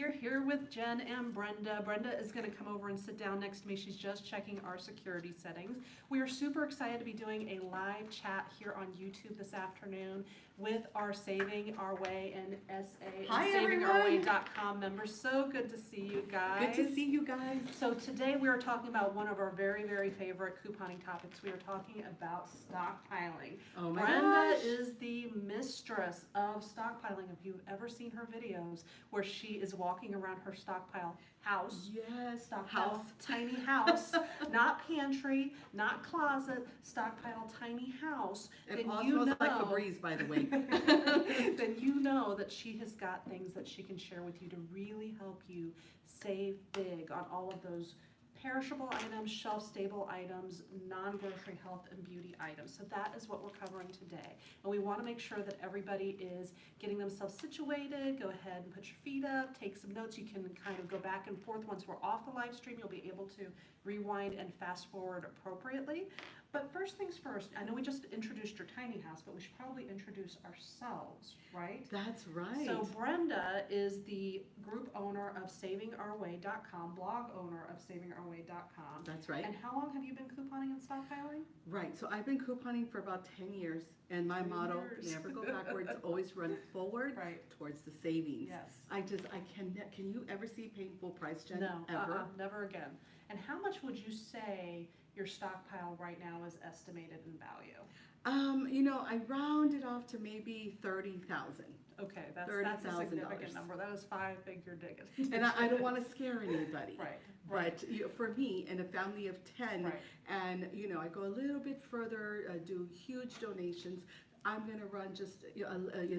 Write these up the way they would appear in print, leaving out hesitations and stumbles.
We are here with Jen and Brenda. Brenda is going to come over and sit down next to me. She's just checking our security settings. We are super excited to be doing a live chat here on YouTube this afternoon with our Saving Our Way and SA Hi, and everyone. SavingOurWay.com members. So good to see you guys. Good to see you guys. So today we are talking about one of our very, very favorite couponing topics. We are talking about stockpiling. Oh my Brenda gosh. is the mistress of stockpiling. If you've ever seen her videos where she is walking around her stockpile house, Yes, stockpile tiny house, not pantry, not closet, stockpile tiny house, It then all you smells know like Febreze, by the way. then you know that she has got things that she can share with you to really help you save big on all of those perishable items, shelf-stable items, non-grocery health and beauty items. So that is what we're covering today. And we want to make sure that everybody is getting themselves situated. Go ahead and put your feet up, take some notes. You can kind of go back and forth. Once we're off the live stream, you'll be able to rewind and fast forward appropriately. But first things first, I know we just introduced your tiny house, but we should probably introduce ourselves, right? That's right. So Brenda is the group owner of SavingOurWay.com, blog owner of SavingOurWay.com. That's right. And how long have you been couponing and stockpiling? Right. So I've been couponing for about 10 years, and my 10 motto: years. never go backwards, always run forward Right. towards the savings. Yes. I can you ever see paying full price, Jen? No, Ever? never again. And how much would you say your stockpile right now is estimated in value? I rounded off to maybe 30,000. Okay, that's a $30,000. significant number. That is five-figure digging. And I don't want to scare anybody. Right. But for me and a family of 10, Right. and I go a little bit further, do huge donations, I'm going to run just a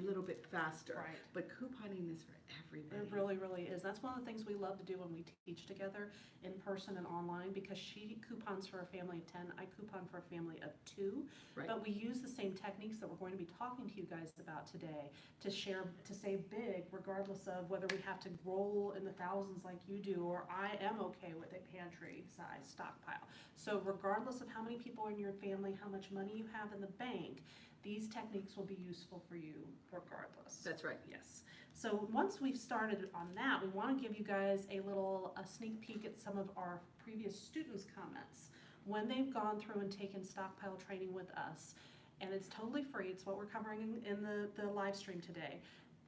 little bit faster. Right. But couponing is for everybody. It really, really is. That's one of the things we love to do when we teach together in person and online, because she coupons for a family of 10, I coupon for a family of 2. Right. But we use the same techniques that we're going to be talking to you guys about today to save big, regardless of whether we have to roll in the thousands like you do, or I am okay with a pantry size stockpile. So regardless of how many people in your family, how much money you have in the bank, these techniques will be useful for you regardless. That's right. Yes. So once we've started on that, we want to give you guys a sneak peek at some of our previous students' comments when they've gone through and taken stockpile training with us. And it's totally free. It's what we're covering in the live stream today.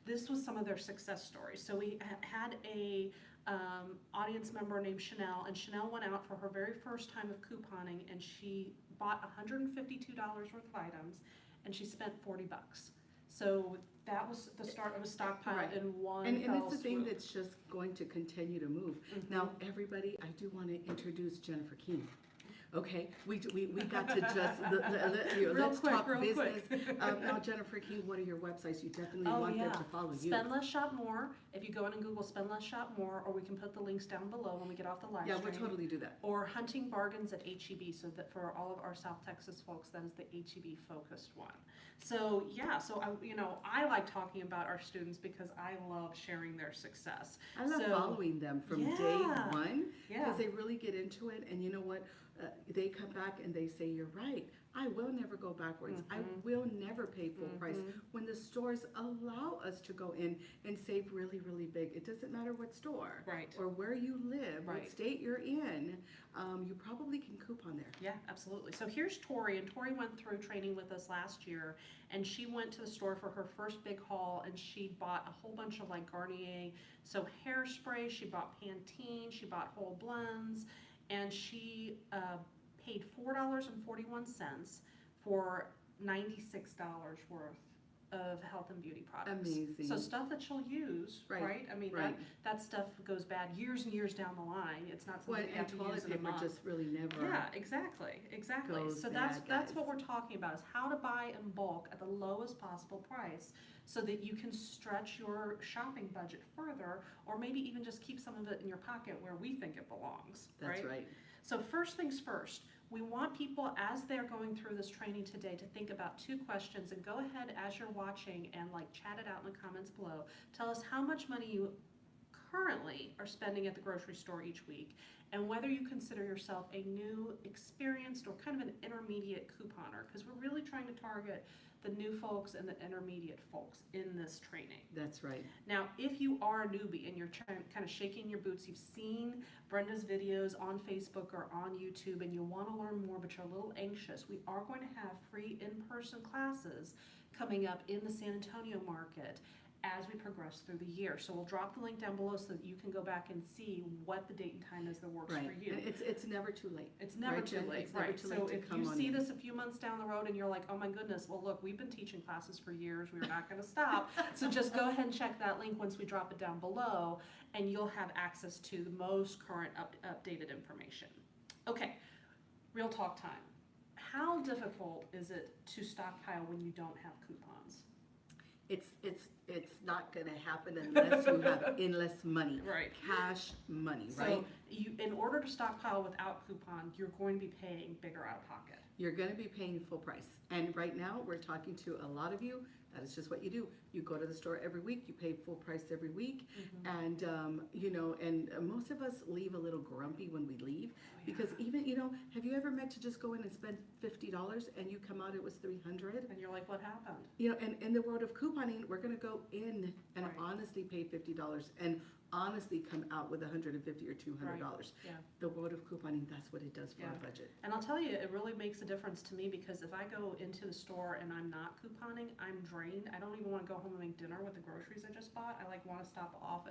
This was some of their success stories. So we had a audience member named Chanel, and Chanel went out for her very first time of couponing, and she bought $152 worth of items, and she spent $40. So that was the start of a stockpile Right. in one And fell it's the thing swoop. that's just going to continue to move. Mhm. Now, everybody, I do want to introduce Jennifer King. Okay, we got to just let's talk real business. quick. Now, Jennifer King, what are your websites? You definitely Oh, want yeah. them to follow you. Spend Less, Shop More. If you go in and Google Spend Less, Shop More, or we can put the links down below when we get off the live Yeah, stream. we'll totally do that. Or Hunting Bargains at HEB, so that for all of our South Texas folks, that is the HEB focused one. So yeah, so I like talking about our students because I love sharing their success. I love So- following them from day Yeah. one Yeah. because they really get into it. And you know what? They come back and they say, "You're right. I will never go backwards. I will never pay full price." When the stores allow us to go in and save really, really big, it doesn't matter what store Right. or where you live, Right. what state you're in, you probably can coupon there. Yeah, absolutely. So here's Tori, and Tori went through training with us last year, and she went to the store for her first big haul, and she bought a whole bunch of Garnier, so hairspray, she bought Pantene, she bought whole blends, and she paid $4.41 for $96 worth of health and beauty products. Amazing. So stuff that she'll use, right? I mean, right. that stuff goes bad years and years down the line. It's not something Well, you have and to use toilet in a paper month. just really never. Yeah, exactly. goes So bad, that's guys. what we're talking about, is how to buy in bulk at the lowest possible price so that you can stretch your shopping budget further, or maybe even just keep some of it in your pocket where we think it belongs, That's right. So first things first, we want people, as they're going through this training today, to think about 2 questions, and go ahead as you're watching and chat it out in the comments below. Tell us how much money you currently are spending at the grocery store each week, and whether you consider yourself a new, experienced, or kind of an intermediate couponer, because we're really trying to target the new folks and the intermediate folks in this training. That's right. Now, if you are a newbie and you're kind of shaking your boots, you've seen Brenda's videos on Facebook or on YouTube, and you want to learn more, but you're a little anxious, we are going to have free in-person classes coming up in the San Antonio market as we progress through the year. So we'll drop the link down below so that you can go back and see what the date and time is that works Right. for you. And it's never too late. It's never Right, too Jen? late, It's never right? too late So to if come you on see in. this a few months down the road and you're like, oh my goodness, well look, we've been teaching classes for years, we're not gonna stop. So just go ahead and check that link once we drop it down below, and you'll have access to the most current updated information. Okay, real talk time. How difficult is it to stockpile when you don't have coupons? It's not gonna happen unless you have endless money. Right. Cash money, right? So you, in order to stockpile without coupon, you're going to be paying bigger out of pocket. You're gonna be paying full price. And right now, we're talking to a lot of you, that is just what you do. You go to the store every week, you pay full price every week, and, most of us leave a little grumpy when we leave, because even, have you ever meant to just go in and spend $50 and you come out, it was $300? And you're like, what happened? And in the world of couponing, we're gonna go in and Right. honestly pay $50 and honestly come out with $150 or $200. Yeah. The world of couponing, that's what it does for our Yeah. budget. And I'll tell you, it really makes a difference to me, because if I go into the store and I'm not couponing, I'm drained. I don't even want to go home and make dinner with the groceries I just bought. I want to stop off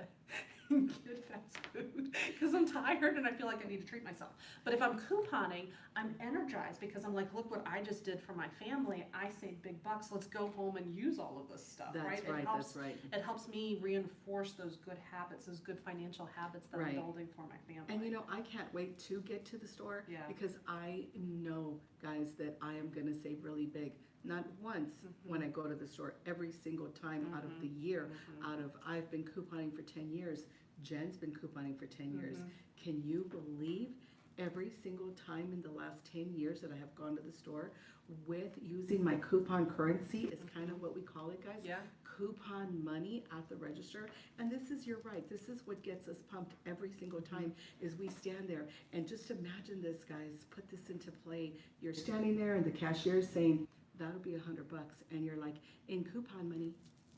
and get fast food because I'm tired and I feel like I need to treat myself. But if I'm couponing, I'm energized because I'm like, look what I just did for my family. I saved big bucks. Let's go home and use all of this stuff, That's right? right, that's right. It helps me reinforce those good habits, those good financial habits that I'm Right. building for my family. And I can't wait to get to the store, Yeah. because I know, guys, that I am gonna save really big. Not once when I go to the store, every single time out of the year. I've been couponing for 10 years. Jen's been couponing for 10 years. Can you believe every single time in the last 10 years that I have gone to the store with using my coupon currency is kind of what we call it, guys. Yeah. Coupon money at the register. And you're right, this is what gets us pumped every single time is we stand there. And just imagine this, guys, put this into play. You're standing there and the cashier is saying, that'll be $100. And you're like, in coupon money,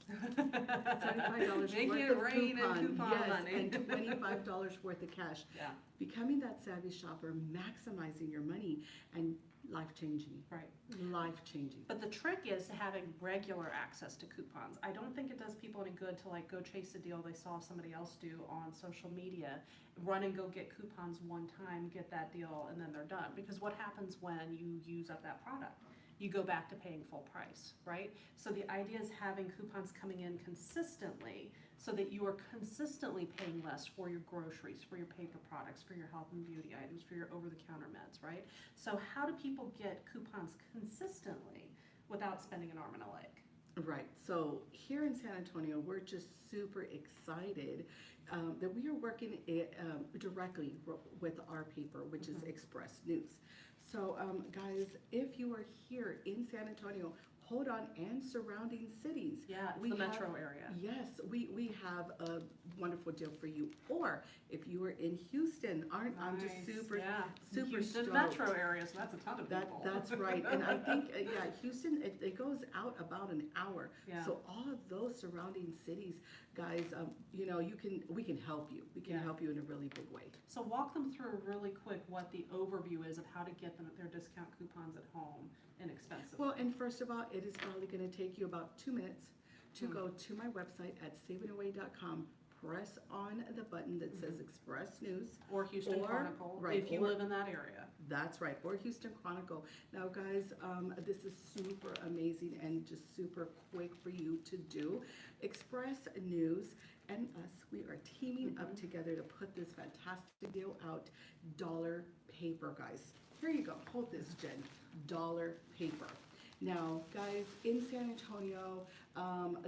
$75 Make worth it of rain coupon, in coupon yes, money. and $25 worth of cash. Yeah. Becoming that savvy shopper, maximizing your money, and life-changing. Right. Life-changing. But the trick is having regular access to coupons. I don't think it does people any good to go chase a deal they saw somebody else do on social media, run and go get coupons one time, get that deal, and then they're done. Because what happens when you use up that product? You go back to paying full price, right? So the idea is having coupons coming in consistently so that you are consistently paying less for your groceries, for your paper products, for your health and beauty items, for your over-the-counter meds, right? So how do people get coupons consistently without spending an arm and a leg? Right. So here in San Antonio, we're just super excited that we are working directly with our paper, which is Express News. So, guys, if you are here in San Antonio, hold on, and surrounding cities. Yeah, it's the metro area. Yes, we have a wonderful deal for you. Or if you are in Houston, I'm just Nice. super Houston stoked. metro area, so that's a ton of people. That's right. And I think, Houston, it goes out about an hour. Yeah. So all of those surrounding cities, guys, we can help you. We can help you in a really big way. So walk them through really quick what the overview is of how to get them their discount coupons at home inexpensively. Well, and first of all, it is probably going to take you about 2 minutes to go to my website at savingaway.com. Press on the button that says Express News. Or Houston Chronicle, right, if you live in that area. That's right, or Houston Chronicle. Now, guys, this is super amazing and just super quick for you to do. Express News and us, we are teaming up together to put this fantastic deal out. Dollar paper, guys. Here you go. Hold this, Jen. Dollar paper. Now, guys, in San Antonio,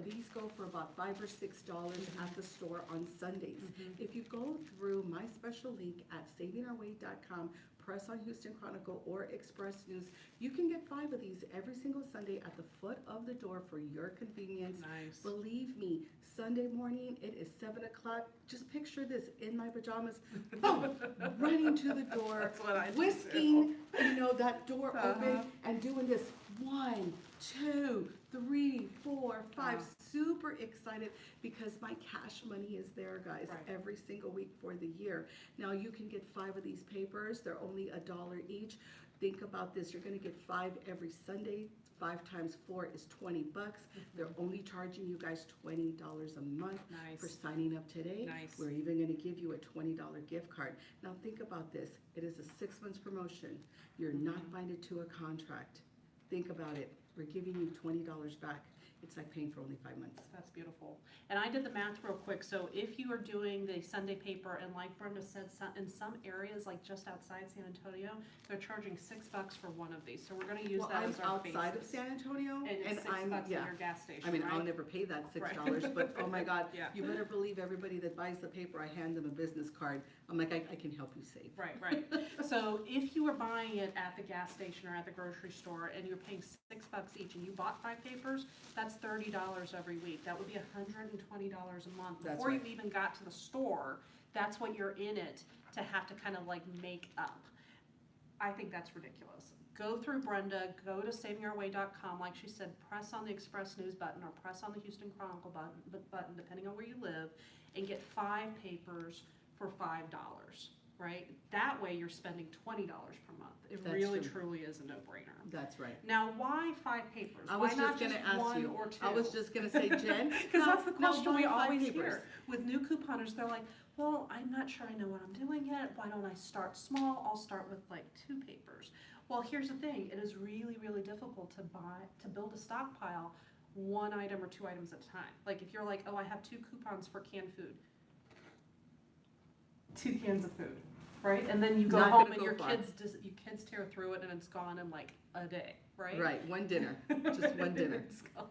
These go for about $5 or $6 at the store on Sundays. If you go through my special link at savingourway.com, press on Houston Chronicle or Express News, you can get 5 of these every single Sunday at the foot of the door for your convenience. Nice. Believe me, Sunday morning, it is 7 o'clock. Just picture this, in my pajamas, boom, running to the door, That's what I do whisking, that door Uh-huh. open and doing this 1, 2, 3, 4, 5. Super excited because my cash money is there, guys, Right. every single week for the year. Now you can get 5 of these papers. They're only $1 each. Think about this. You're going to get 5 every Sunday. 5 times 4 is $20. They're only charging you guys $20 a month Nice. for signing up today. Nice. We're even going to give you a $20 gift card. Now think about this. It is a 6-month promotion. You're not binded to a contract. Think about it. We're giving you $20 back. It's like paying for only 5 months. That's beautiful. And I did the math real quick. So if you are doing the Sunday paper, and like Brenda said, in some areas, like just outside San Antonio, they're charging $6 for one of these. So we're going to use that I'm as our outside of basis. San Antonio, And it's $6 at your gas station, I mean, right? I'll never pay that $6, Right. but oh my God, Yeah. you better believe everybody that buys the paper, I hand them a business card. I'm like, I can help you save. Right. So if you were buying it at the gas station or at the grocery store and you're paying $6 each and you bought 5 papers, that's $30 every week. That would be $120 a month. That's Before right. you even got to the store, that's what you're in it to have to kind of like make up. I think that's ridiculous. Go through Brenda, go to savingourway.com, like she said, press on the Express News button or press on the Houston Chronicle button, depending on where you live, and get 5 papers for $5, right? That way you're spending $20 per month. It That's really, true. truly is a no-brainer. That's right. Now, why 5 papers? I was Why not just gonna ask one you. or 2? I was just gonna say, Jen. Because that's the question we why 5 always papers? hear. With new couponers, they're like, well, I'm not sure I know what I'm doing yet. Why don't I start small? I'll start with like 2 papers. Well, here's the thing. It is really, really difficult to build a stockpile 1 item or 2 items at a time. Like if you're like, oh, I have 2 coupons for canned food. 2 cans of food, right? And then you go Not home gonna and go your far. kids tear through it and it's gone in like a day, right? Right, one dinner, just one dinner. It's gone.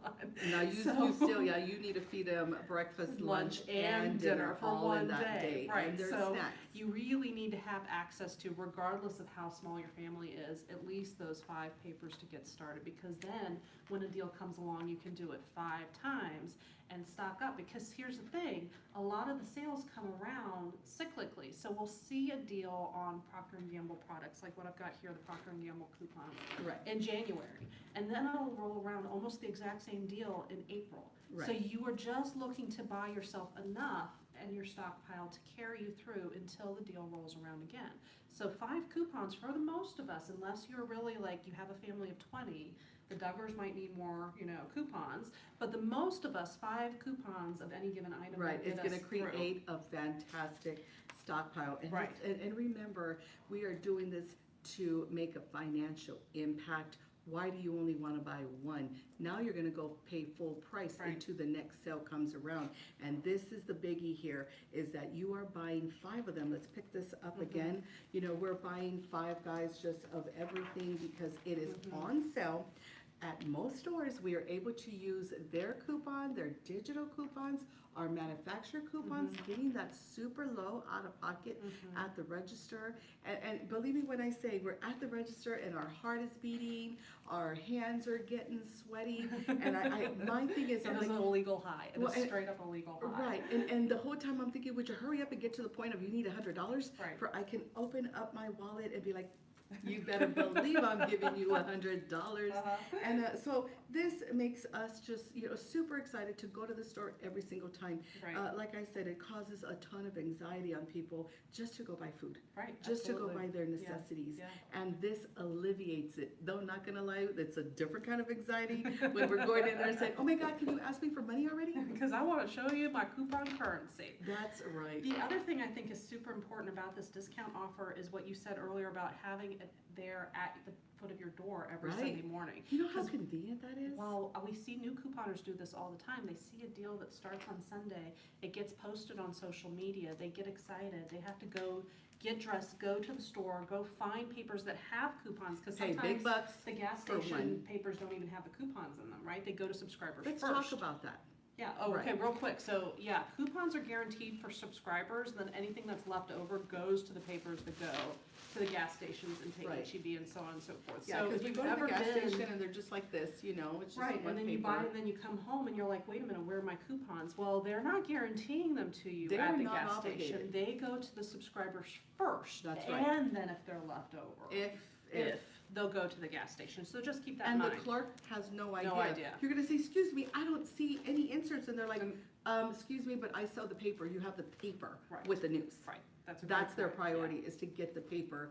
Now you still, you need to feed them breakfast, lunch, and dinner for all one in that day, day. right? And their So snacks. you really need to have access to, regardless of how small your family is, at least those 5 papers to get started. Because then, when a deal comes along, you can do it 5 times and stock up. Because here's the thing: a lot of the sales come around cyclically. So we'll see a deal on Procter & Gamble products, like what I've got here, the Procter & Gamble coupon, Right. in January, and then it'll roll around almost the exact same deal in April. So Right. you are just looking to buy yourself enough and your stockpile to carry you through until the deal rolls around again. So 5 coupons for the most of us, unless you're really like, you have a family of 20, the Duggars might need more, coupons, but the most of us, 5 coupons of any given item will Right, get it's us gonna through. create a fantastic stockpile. And Right. And remember, we are doing this to make a financial impact. Why do you only wanna buy 1? Now you're gonna go pay full price Right. until the next sale comes around. And this is the biggie here, is that you are buying 5 of them. Let's pick this up again. We're buying 5, guys, just of everything because it is on sale. At most stores, we are able to use their coupon, their digital coupons, our manufacturer coupons, getting that super low out of pocket at the register. And believe me when I say we're at the register and our heart is beating, our hands are getting sweaty, and my thing is, It I'm is like, an illegal high. It Well, is and- straight up illegal high. right, and the whole time I'm thinking, would you hurry up and get to the point of you need $100? Right. For I can open up my wallet and be like, you better believe I'm giving you $100. And so this makes us just, super excited to go to the store every single time. Right. Like I said, it causes a ton of anxiety on people just to go buy food, Right. just to go absolutely. buy their Yeah, necessities. yeah. And this alleviates it. Though, not gonna lie, it's a different kind of anxiety when we're going in there and saying, oh my God, can you ask me for money already? Because I want to show you my coupon currency. That's right. The other thing I think is super important about this discount offer is what you said earlier about having it there at the foot of your door every Right. Sunday morning. You know how 'Cause- convenient that is? Well, we see new couponers do this all the time. They see a deal that starts on Sunday, it gets posted on social media, they get excited, they have to go get dressed, go to the store, go find papers that have coupons, because Pay sometimes big bucks the gas for station one. papers don't even have the coupons in them, right? They go to subscribers Let's first. talk about that. Yeah, oh, okay, Right. real quick, so, yeah, coupons are guaranteed for subscribers, then anything that's left over goes to the papers that go to the gas stations and take Right. HEB and so on and so forth. Yeah, So because if we you've go to ever the gas been, station and they're just like this, you know, it's just right, one and then you buy paper. and then you come home and you're like, wait a minute, where are my coupons? Well, they're not guaranteeing them to you They at are the not gas station. obligated. They go to the subscribers first. That's right. And then if they're left over, If, they'll go to the gas station. So just keep that in and the mind. clerk has no idea. idea. You're gonna say, excuse me, I don't see any inserts, and they're like, And- excuse me, but I sell the paper, you have the paper Right. with the news. Right, that's a great That's their point, priority, is to get the paper,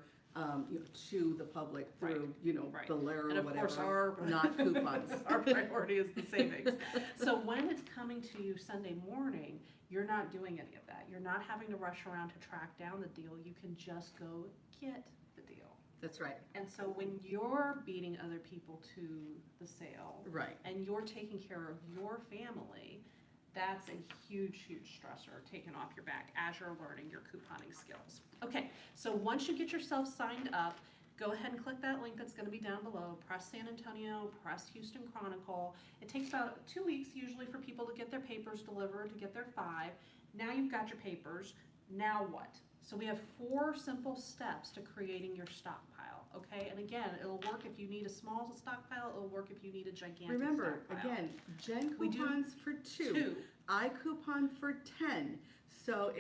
to the public through, right. the lair And or of course, whatever, our not coupons. our priority is the savings. So when it's coming to you Sunday morning, you're not doing any of that. You're not having to rush around to track down the deal. You can just go get the deal. That's right, And so when you're beating other people to the sale right. and you're taking care of your family, that's a huge, huge stressor taken off your back as you're learning your couponing skills. Okay, so once you get yourself signed up, go ahead and click that link that's gonna be down below. Press San Antonio, press Houston Chronicle. It takes about 2 weeks usually for people to get their papers delivered, to get their 5. Now you've got your papers, now what? So we have 4 simple steps to creating your stockpile, okay? And again, it'll work if you need a small stockpile, it'll work if you need a gigantic Remember, stockpile. again, Jen We do coupons for 2. 2. I coupon for 10. So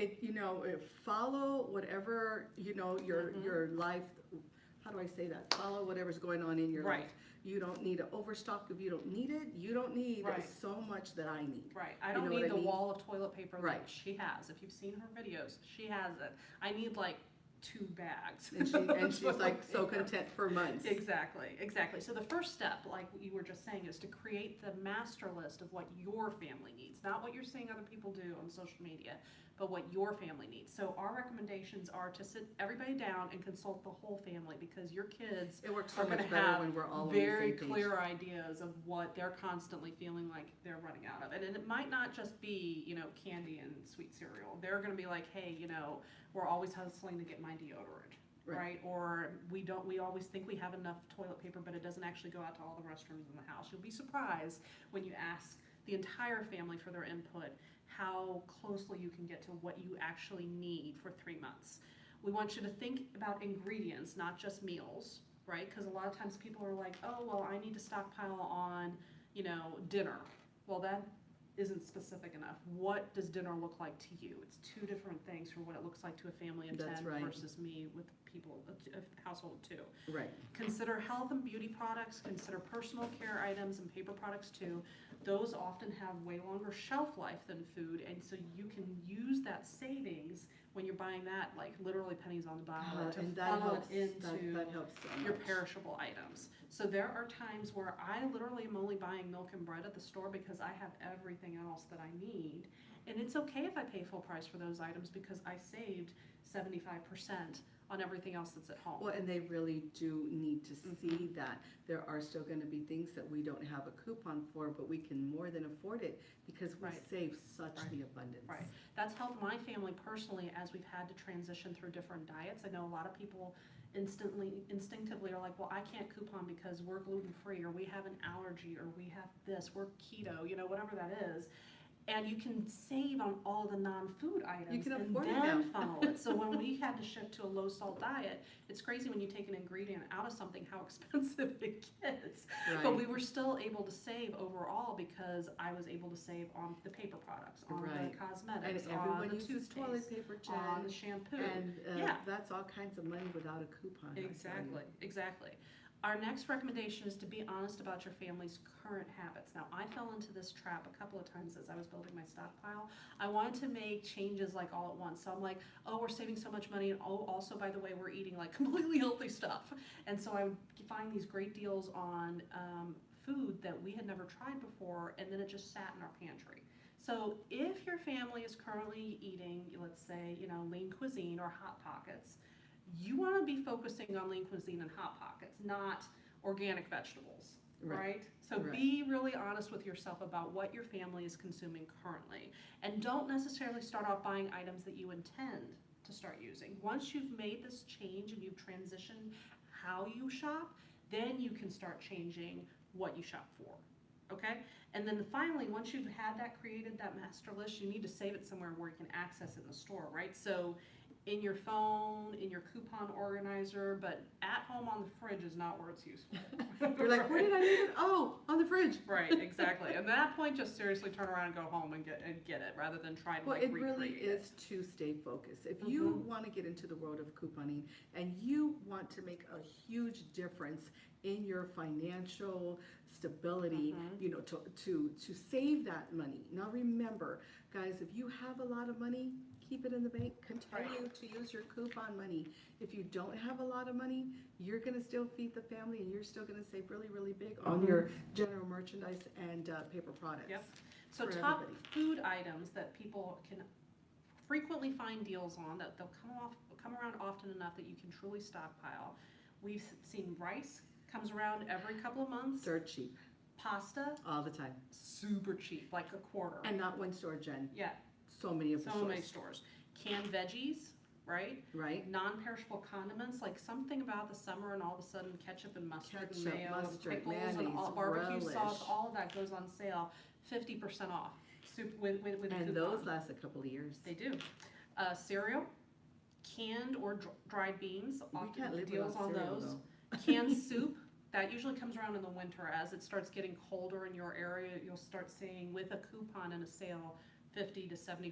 follow whatever, Mhm. your life, how do I say that? Follow whatever's going on in your Right. life. You don't need to overstock if you don't need it. You don't need Right. so much that I need. Right, I You don't know what need I the mean? wall of toilet paper that Right. she has. If you've seen her videos, she has it. I need like 2 bags. And she's like so Toilet paper. content for months. Exactly, exactly. So the first step, like you were just saying, is to create the master list of what your family needs, not what you're seeing other people do on social media, but what your family needs. So our recommendations are to sit everybody down and consult the whole family, because your kids It works so are gonna much better have when we're all on the very same page. clear ideas of what they're constantly feeling like they're running out of. And it might not just be, candy and sweet cereal. They're gonna be like, hey, we're always hustling to get my deodorant. Right. Right? Or we always think we have enough toilet paper, but it doesn't actually go out to all the restrooms in the house. You'll be surprised when you ask the entire family for their input, how closely you can get to what you actually need for 3 months. We want you to think about ingredients, not just meals, right? Because a lot of times people are like, oh, well, I need to stockpile on, dinner. Well, that isn't specific enough. What does dinner look like to you? It's 2 different things for what it looks like to a family of 10 That's right. versus me with people, a household of 2. Right. Consider health and beauty products, consider personal care items and paper products too. Those often have way longer shelf life than food, and so you can use that savings when you're buying that, like literally pennies on the dollar, to And that funnel helps, it into that helps so your much. perishable items. So there are times where I literally am only buying milk and bread at the store because I have everything else that I need. And it's okay if I pay full price for those items because I saved 75% on everything else that's at home. Well, and they really do need to Mm-hmm. see that there are still gonna be things that we don't have a coupon for, but we can more than afford it because we Right. save such Right. the abundance. Right. That's helped my family personally as we've had to transition through different diets. I know a lot of people instinctively are like, well, I can't coupon because we're gluten-free, or we have an allergy, or we have this, we're keto, whatever that is. And you can save on all the non-food items can and afford it then now. funnel it. So when we had to shift to a low-salt diet, it's crazy when you take an ingredient out of something how expensive it gets. But Right. we were still able to save overall because I was able to save on the paper products, on Right. the cosmetics, And on everyone the uses toilet toothpaste, paper, on the Jen, shampoo. and Yeah. that's all kinds of money without a coupon. I tell you. Exactly. Our next recommendation is to be honest about your family's current habits. Now, I fell into this trap a couple of times as I was building my stockpile. I wanted to make changes like all at once. So I'm like, oh, we're saving so much money, and oh, also, by the way, we're eating like completely healthy stuff. And so I would find these great deals on food that we had never tried before, and then it just sat in our pantry. So if your family is currently eating, let's say, lean cuisine or Hot Pockets, you want to be focusing on lean cuisine and Hot Pockets, not organic vegetables, right? So Right. be really honest with yourself about what your family is consuming currently. And don't necessarily start off buying items that you intend to start using. Once you've made this change and you've transitioned how you shop, then you can start changing what you shop for, okay? And then finally, once you've had that created, that master list, you need to save it somewhere where you can access it in the store, right? So in your phone, in your coupon organizer, but at home on the fridge is not where it's useful. You're like, where did I leave it? Oh, on the fridge. Right, exactly. And at that point, just seriously turn around and go home and get it rather than try to Well, like it recreate really it. is to stay focused. If you want to get into the world of couponing and you want to make a huge difference in your financial stability, you know, to save that money. Now remember, guys, if you have a lot of money, keep it in the bank. Continue to use your coupon money. If you don't have a lot of money, you're going to still feed the family and you're still going to save really, really big on your general merchandise and paper products. Yep. So for top everybody. food items that people can frequently find deals on, that they'll come around often enough that you can truly stockpile. We've seen rice comes around every couple of months. Dirt cheap. Pasta, All the time. super cheap, like a quarter. And not one store, Jen. Yeah, So many of the so stores. many stores. Canned veggies, right? Right? Non-perishable condiments, like something about the summer and all of a sudden ketchup and mustard Ketchup, and mayo mustard, and pickles and mayonnaise, all, barbecue relish. sauce, all of that goes on sale, 50% off. With a And coupon. those last a couple of years. They do. Cereal, canned or dried beans, We often can't live deals without on cereal, those. though. Canned soup, that usually comes around in the winter. As it starts getting colder in your area, you'll start seeing with a coupon and a sale, 50 to 75%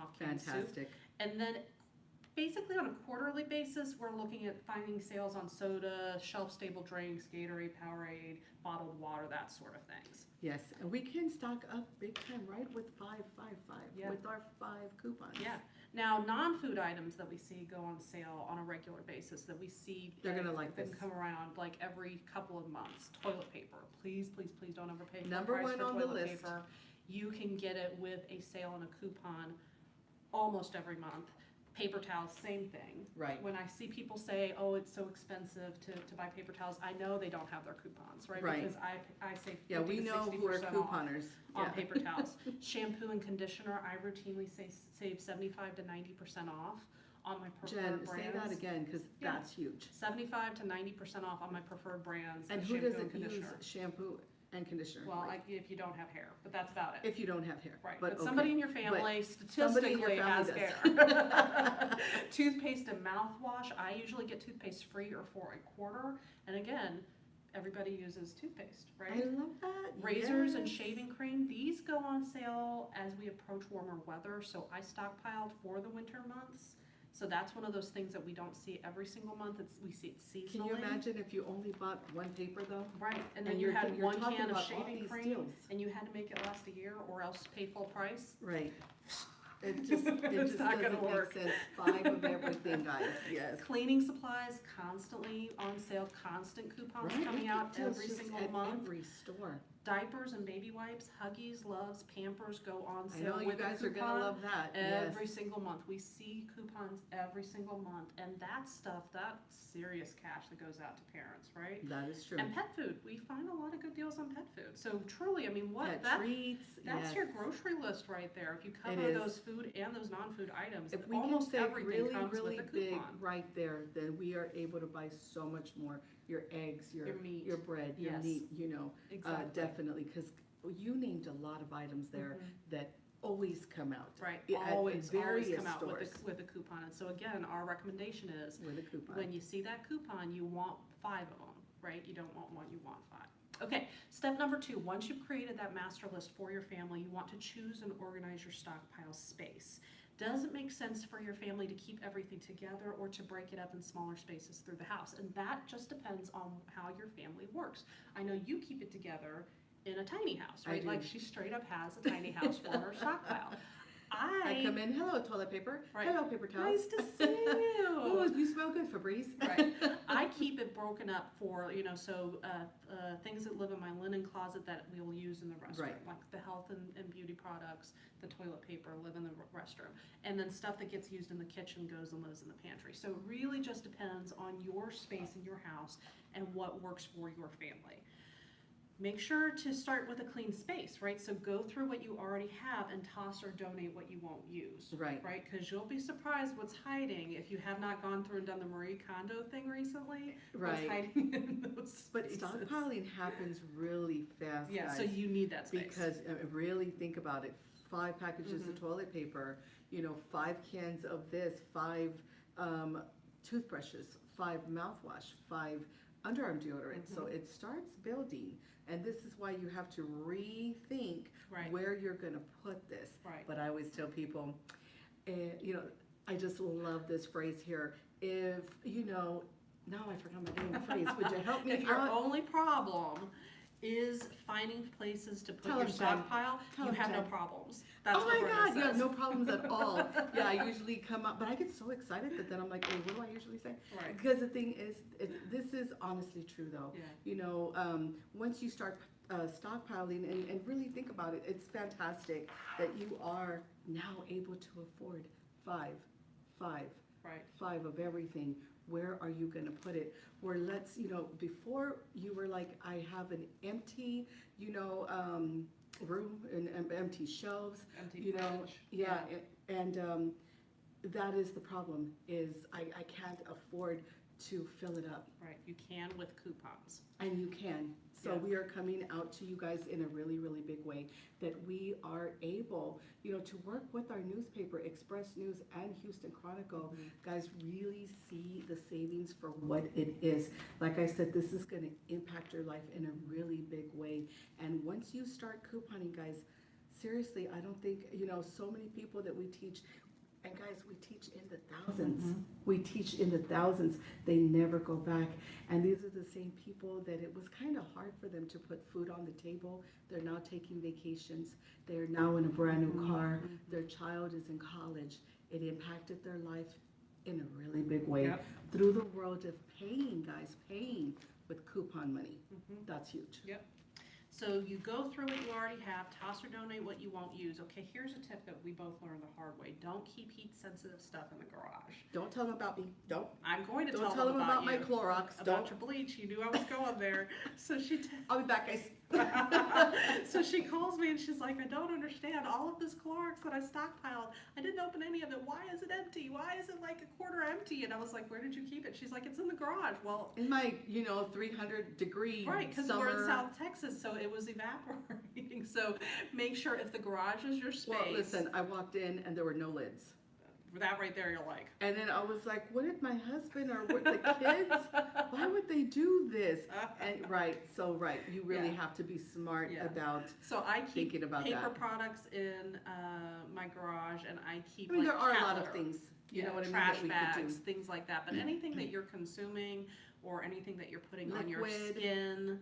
off canned soup. Fantastic. And then basically on a quarterly basis, we're looking at finding sales on soda, shelf-stable drinks, Gatorade, Powerade, bottled water, that sort of things. Yes, and we can stock up big time, right, with 555, Yeah. with our 5 coupons. Yeah. Now, non-food items that we see go on sale on a regular basis, that we see They're gonna like them this. come around like every couple of months. Toilet paper, please, please, please don't overpay full Number price one for on the toilet list. paper. You can get it with a sale and a coupon almost every month. Paper towels, same thing. Right. When I see people say, oh, it's so expensive to buy paper towels, I know they don't have their coupons, right? Right. Because I save 50 Yeah, we to know who are 60% off couponers. on Yeah. paper towels. Shampoo and conditioner, I routinely save 75 to 90% off on my preferred Jen, brands. say that again, because Yeah. that's huge. 75 to 90% off on my preferred brands. And of who shampoo and doesn't use conditioner. shampoo and conditioner? Well, Like, if you don't have hair, but that's about it. if you don't have hair. Right, But but okay. somebody in your family somebody in your statistically has family hair. Toothpaste and mouthwash, I usually get toothpaste free or for a quarter. And again, everybody uses toothpaste, I right? love that. Razors and Yes. shaving cream, these go on sale as we approach warmer weather, so I stockpiled for the winter months. So that's one of those things that we don't see every single month, we see it seasonally. Can you imagine if you only bought one paper though? Right, and then And you you're- had you're one talking can of about all shaving these cream, deals. and you had to make it last a year or else pay full price. Right. It just It's not gonna doesn't work. make sense. 5 of everything, guys, yes. Cleaning supplies constantly on sale, constant coupons Right, coming we out get deals every just single at month. every store. Diapers and baby wipes, Huggies, Loves, Pampers go on I sale know you with a guys are gonna coupon love that, every yes. single month. We see coupons every single month, and that stuff, that's serious cash that goes out to parents, right? That is true. And pet food, we find a lot of good deals on pet food. So truly, I mean, Yeah, treats, that's yes. your grocery list right there. If you cover is. those food and those non-food items, If we can almost save everything really, comes really with a big coupon. right there, then we are able to buy so much more. Your eggs, Your meat. your bread, your Yes. meat, you know, Exactly. definitely, because you named a lot of items there that always come out. Right, at always various come out stores with a coupon. And so again, our recommendation is, with a coupon. when you see that coupon, you want 5 of them, right? You don't want one, you want 5. Okay, step number 2, once you've created that master list for your family, you want to choose and organize your stockpile space. Does it make sense for your family to keep everything together or to break it up in smaller spaces through the house? And that just depends on how your family works. I know you keep it together in a tiny house, I right? do. Like she straight up has a tiny house for her stockpile. I come in, hello toilet paper, Right. hello paper towels. Nice to see you. Oh, you smell good, Febreze. Right. I keep it broken up for, things that live in my linen closet that we will use in the restroom. Right. Like the health and beauty products, the toilet paper live in the restroom. And then stuff that gets used in the kitchen goes and lives in the pantry. So it really just depends on your space in your house and what works for your family. Make sure to start with a clean space, right? So go through what you already have and toss or donate what you won't use. Right. Right? Because you'll be surprised what's hiding if you have not gone through and done the Marie Kondo thing recently. What's Right. hiding in those But spaces. stockpiling happens really fast, Yeah, guys. so you need that space. Because really think about it. 5 packages Mm-hmm. of toilet paper, 5 cans of this, 5 toothbrushes, 5 mouthwash, 5 underarm deodorant. So Mm-hmm. it starts building. And this is why you have to rethink Right. where you're going to put this. Right. But I always tell people, I just love this phrase here. If, now I forgot my name phrase. Would you help me If your out? only problem is finding places to put Tell your them, Jen. stockpile, Tell you them, have no Jen. problems. That's Oh what my Brenda God, yeah, says. no problems at all. Yeah, I usually come up, but I get so excited that then I'm like, oh, what do I usually say? Right. Because the thing is, this is honestly true though. Yeah. Once you start stockpiling and really think about it, it's fantastic that you are now able to afford five Right. of everything. Where are you going to put it? Where before you were like, I have an empty, room and empty shelves, Empty fridge. yeah, and that is the problem, is I can't afford to fill it up. Right. You can with coupons. And you can. So Yeah. we are coming out to you guys in a really, really big way, that we are able, to work with our newspaper, Express News and Houston Chronicle. Guys, really see the savings for what it is. Like I said, this is going to impact your life in a really big way. And once you start couponing, guys, seriously, I don't think, so many people that we teach, and guys, we teach in the thousands. We teach in the thousands. They never go back. And these are the same people that it was kind of hard for them to put food on the table. They're now taking vacations. They're now in a brand new car. Their child is in college. It impacted their life in a really big way. Yep. Through the world of paying, guys, paying with coupon money. That's huge. Yep. So you go through what you already have, toss or donate what you won't use. Okay, here's a tip that we both learned the hard way. Don't keep heat-sensitive stuff in the garage. Don't tell them about me. Don't. I'm going to Don't tell them about my you. Clorox. About Don't. your bleach. You knew I was going there. So I'll be back, guys. so she calls me and she's like, I don't understand all of this Clorox that I stockpiled. I didn't open any of it. Why is it empty? Why is it like a quarter empty? And I was like, where did you keep it? She's like, it's in the garage. Well, In my, 300-degree right, because summer. we're in South Texas, so it was evaporating. So make sure if the garage is your space. Well, listen, I walked in and there were no lids. That right there, you're like. And then I was like, what if my husband or what the kids, why would they do this? And you really Yeah. have to be smart Yeah. about So I keep thinking about paper that. products in my garage, and I keep I mean, like there are a cat lot of litter. things, you know what I mean, trash that we bags, could do. things like that. But anything that you're consuming or anything that you're putting on your Liquid. skin,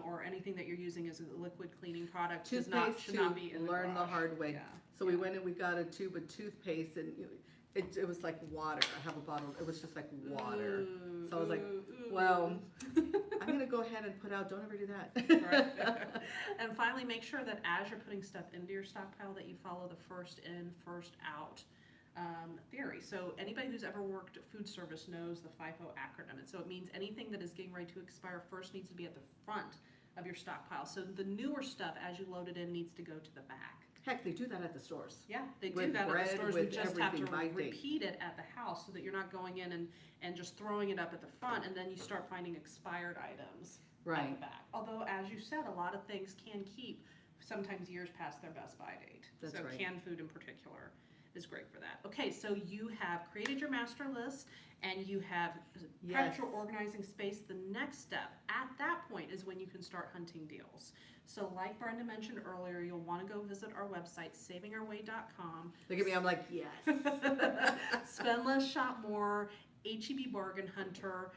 or anything that you're using as a liquid cleaning product Toothpaste should not too, be in the learn the garage. hard way. Yeah. So we went and we got a tube of toothpaste and it was like water. I have a bottle, it was just like water. Ooh, So I was like, ooh, well, ooh. I'm gonna go ahead and put out, don't ever do that. Right. And finally, make sure that as you're putting stuff into your stockpile that you follow the first in, first out theory. So anybody who's ever worked food service knows the FIFO acronym. And so it means anything that is getting ready to expire first needs to be at the front of your stockpile. So the newer stuff, as you load it in, needs to go to the back. Heck, they do that at the stores. Yeah, they do With that at bread, the stores. We with just have to everything by date. repeat it at the house so that you're not going in and just throwing it up at the front, and then you start finding expired items at Right. the back. Although, as you said, a lot of things can keep sometimes years past their best by date. That's so right. canned food in particular is great for that. Okay, so you have created your master list and you have prepped your organizing space. The next step at that point is when you can start hunting deals. So like Brenda mentioned earlier, you'll want to go visit our website, savingourway.com. Look at me, I'm like, yes. Spend less, shop more, HEB Bargain Hunter.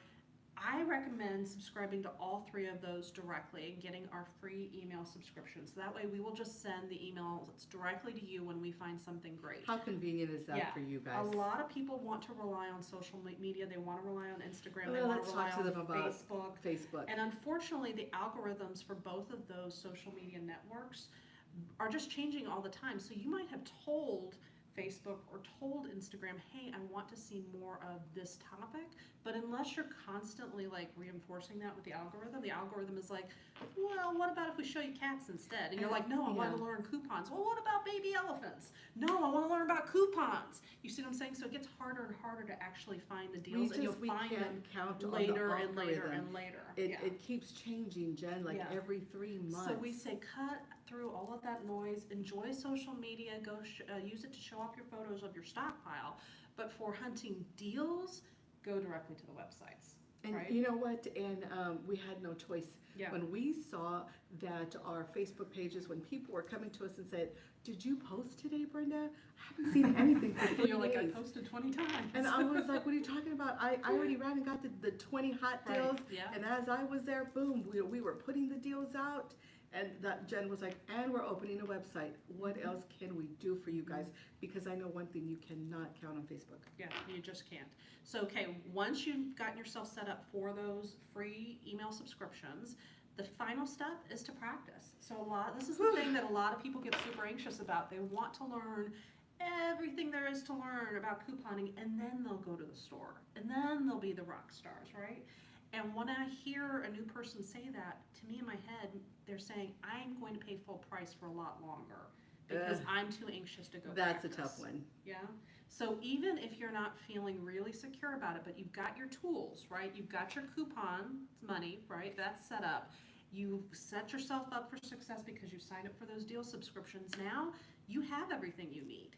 I recommend subscribing to all three of those directly and getting our free email subscriptions. That way we will just send the emails directly to you when we find something great. How convenient is that Yeah. for you guys? A lot of people want to rely on social media. They want to rely on Instagram. They Well, want let's to rely talk to them on about Facebook. Facebook. And unfortunately, the algorithms for both of those social media networks are just changing all the time. So you might have told Facebook or told Instagram, hey, I want to see more of this topic, but unless you're constantly like reinforcing that with the algorithm is like, well, what about if we show you cats instead? And you're like, no, I want to learn coupons. Well, what about baby elephants? No, I want to learn about coupons. You see what I'm saying? So it gets harder and harder to actually find the deals, and you'll find them later and later and later. It keeps changing, Jen, like every 3 months. So we say cut through all of that noise, enjoy social media, go use it to show off your photos of your stockpile, but for hunting deals, go directly to the websites. And right? you know what? And we had no choice. Yeah. When we saw that our Facebook pages, when people were coming to us and said, did you post today, Brenda? I haven't seen anything for 3 You're like, I days." posted 20 times. And I was like, what are you talking about? I already ran and got the 20 hot deals. Right, yeah. And as I was there, boom, we were putting the deals out. And that Jen was like, and we're opening a website. What else can we do for you guys? Because I know one thing, you cannot count on Facebook. Yeah, you just can't. So, okay, once you've gotten yourself set up for those free email subscriptions, the final step is to practice. So this is the thing that a lot of people get super anxious about. They want to learn everything there is to learn about couponing, and then they'll go to the store, and then they'll be the rock stars, right? And when I hear a new person say that, to me in my head, they're saying, I'm going to pay full price for a lot longer because I'm too anxious to go That's practice. a tough one. Yeah. So even if you're not feeling really secure about it, but you've got your tools, right? You've got your coupon money, right? That's set up. You've set yourself up for success because you signed up for those deal subscriptions. Now you have everything you need.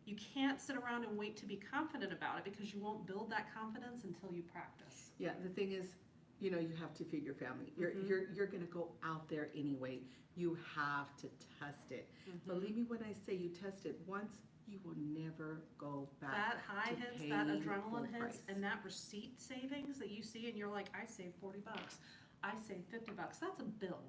You can't sit around and wait to be confident about it because you won't build that confidence until you practice. Yeah, the thing is, you know, you have to feed your family. You're going to go out there anyway. You have to test it. Believe me when I say you test it once, you will never go back. That high to hits, paying that full adrenaline hits, price. and that receipt savings that you see, and you're like, I saved $40. I saved $50. That's a bill.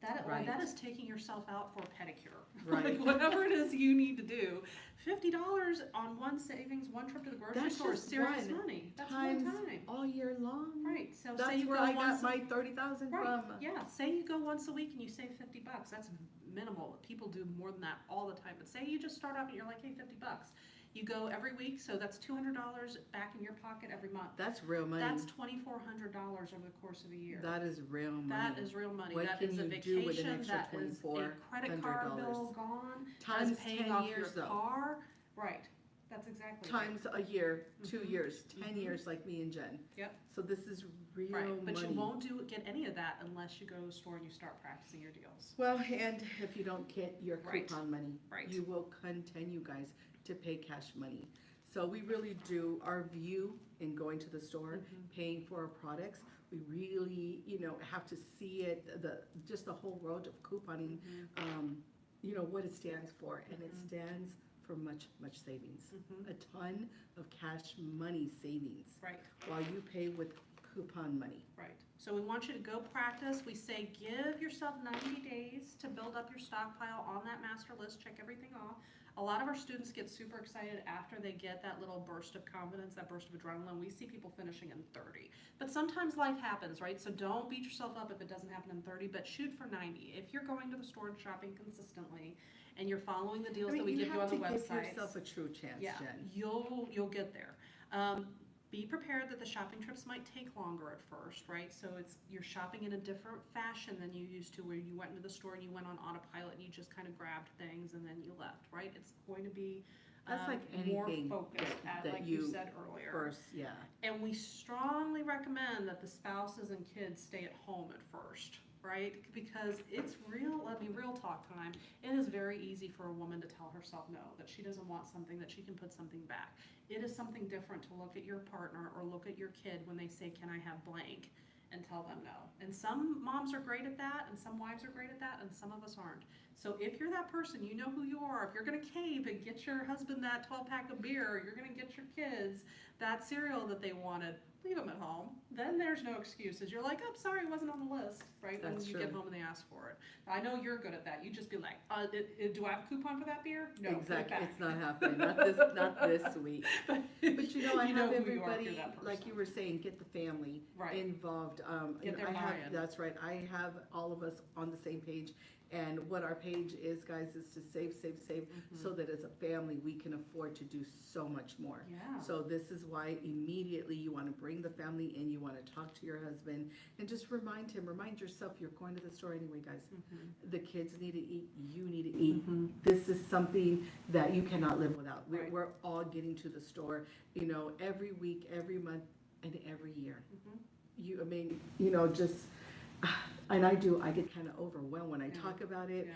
That is taking yourself out for a pedicure. Right. Like whatever it is you need to do. $50 on one savings, one trip to the grocery That's store is just serious one money. That's times one time. all year long. Right. So That's say you where go I once got my 30,000 right. from. Yeah. Say you go once a week and you save $50. That's minimal. People do more than that all the time. But say you just start off and you're like, hey, $50. You go every week, so that's $200 back in your pocket every month. That's real money. That's $2,400 over the course of a year. That is real money. That is real money. What That can is a you do with an vacation. extra That is a credit card bill gone. Times That's paying 10 off years your though. car. Right. That's exactly Times a year, 2 Mhm. years, 10 Mhm. years like me and Jen. Yep. So this is real right. money. But you won't get any of that unless you go to the store and you start practicing your deals. Well, and if you don't get your Right. coupon money, Right. you will continue, guys, to pay cash money. So we really do, our view in going to the store, paying for our products, we really, you know, have to see it, just the whole world of couponing, you know, what it stands for. And it stands for much, much savings. A ton of cash money savings. Right. While you pay with coupon money. Right. So we want you to go practice. We say give yourself 90 days to build up your stockpile on that master list, check everything off. A lot of our students get super excited after they get that little burst of confidence, that burst of adrenaline. We see people finishing in 30. But sometimes life happens, right? So don't beat yourself up if it doesn't happen in 30, but shoot for 90. If you're going to the store and shopping consistently and you're following the deals that we give you on the You have to websites, give yourself a true chance, yeah, Jen. you'll get there. Be prepared that the shopping trips might take longer at first, right? So you're shopping in a different fashion than you used to, where you went into the store and you went on autopilot and you just kind of grabbed things and then you left, right? It's going to be That's like more anything focused that like you you said earlier. First, yeah. And we strongly recommend that the spouses and kids stay at home at first, right? Because it's real talk time. It is very easy for a woman to tell herself no, that she doesn't want something, that she can put something back. It is something different to look at your partner or look at your kid when they say, can I have blank? And tell them no. And some moms are great at that, and some wives are great at that, and some of us aren't. So if you're that person, you know who you are. If you're gonna cave and get your husband that 12-pack of beer, you're gonna get your kids, that cereal that they wanted, leave them at home. Then there's no excuses. You're like, oh, sorry, it wasn't on the list, right? When That's you true. get home and they ask for it. I know you're good at that. You just be like, do I have a coupon for that beer? No, put it Exactly, back. it's not happening, not this week. But you know, I You know have who you are, everybody, you're that like person. you were saying, get the family Right. involved. Get their I have, buy-in. that's right, I have all of us on the same page. And what our page is, guys, is to save, so that as a family, we can afford to do so much more. Yeah. So this is why immediately you want to bring the family in, you want to talk to your husband, and just remind yourself, you're going to the store anyway, guys. The kids need to eat, you need to eat. This is something that you cannot live without. Right. We're all getting to the store, you know, every week, every month, and every year. I mean, you know, just, and I get kind of overwhelmed when I talk about it,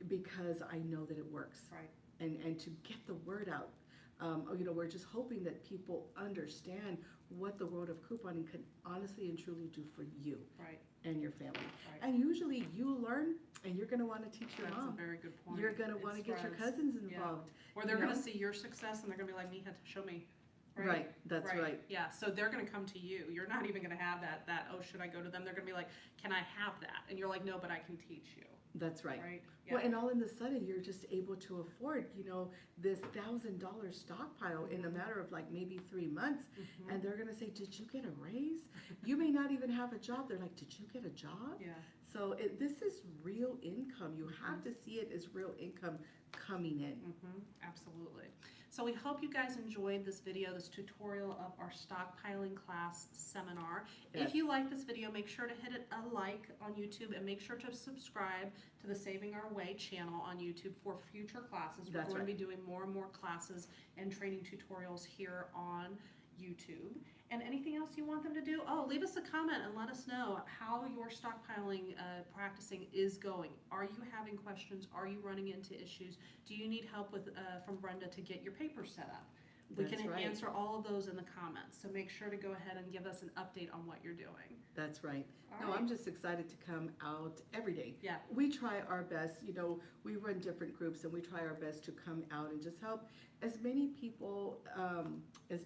because I know that it works. Right. And to get the word out, you know, we're just hoping that people understand what the world of couponing can honestly and truly do for you Right. and your family. Right. And usually you learn, and you're going to want to teach your That's mom. a very good point. You're going to want to It's get your friends. cousins Yeah. involved. Or they're you going to know? see your success and they're going to be like, Mija, show me. Right, that's right. Yeah, so they're going to come to you. You're not even going to have that, oh, should I go to them? They're going to be like, can I have that? And you're like, no, but I can teach you. That's right. Right? Well, and all of a sudden, you're just able to afford, you know, this $1,000 stockpile in a matter of like maybe 3 months. And they're going to say, did you get a raise? You may not even have a job. They're like, did you get a job? Yeah. So this is real income. You have to see it as real income coming in. Absolutely. So we hope you guys enjoyed this video, this tutorial of our stockpiling class seminar. Yes. If you like this video, make sure to hit it a like on YouTube and make sure to subscribe to the Saving Our Way channel on YouTube for future classes. We're That's going to right. be doing more and more classes and training tutorials here on YouTube. And anything else you want them to do? Oh, leave us a comment and let us know how your stockpiling practicing is going. Are you having questions? Are you running into issues? Do you need help with from Brenda to get your papers set up? We That's can right. answer all of those in the comments. So make sure to go ahead and give us an update on what you're doing. That's right. All No, right. I'm just excited to come out every day. Yeah. We try our best, you know, we run different groups and we try our best to come out and just help as many people as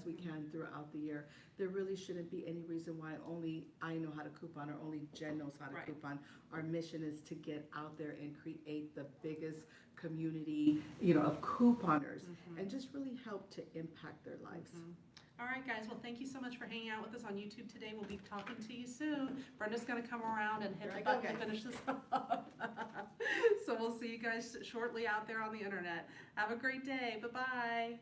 we can throughout the year. There really shouldn't be any reason why only I know how to coupon or only Jen knows how to Right. coupon. Our mission is to get out there and create the biggest community, you know, of couponers and just really help to impact their lives. All right, guys. Well, thank you so much for hanging out with us on YouTube today. We'll be talking to you soon. Brenda's going to come around and hit Here the I go, button to guys. finish this up. So we'll see you guys shortly out there on the internet. Have a great day. Bye-bye.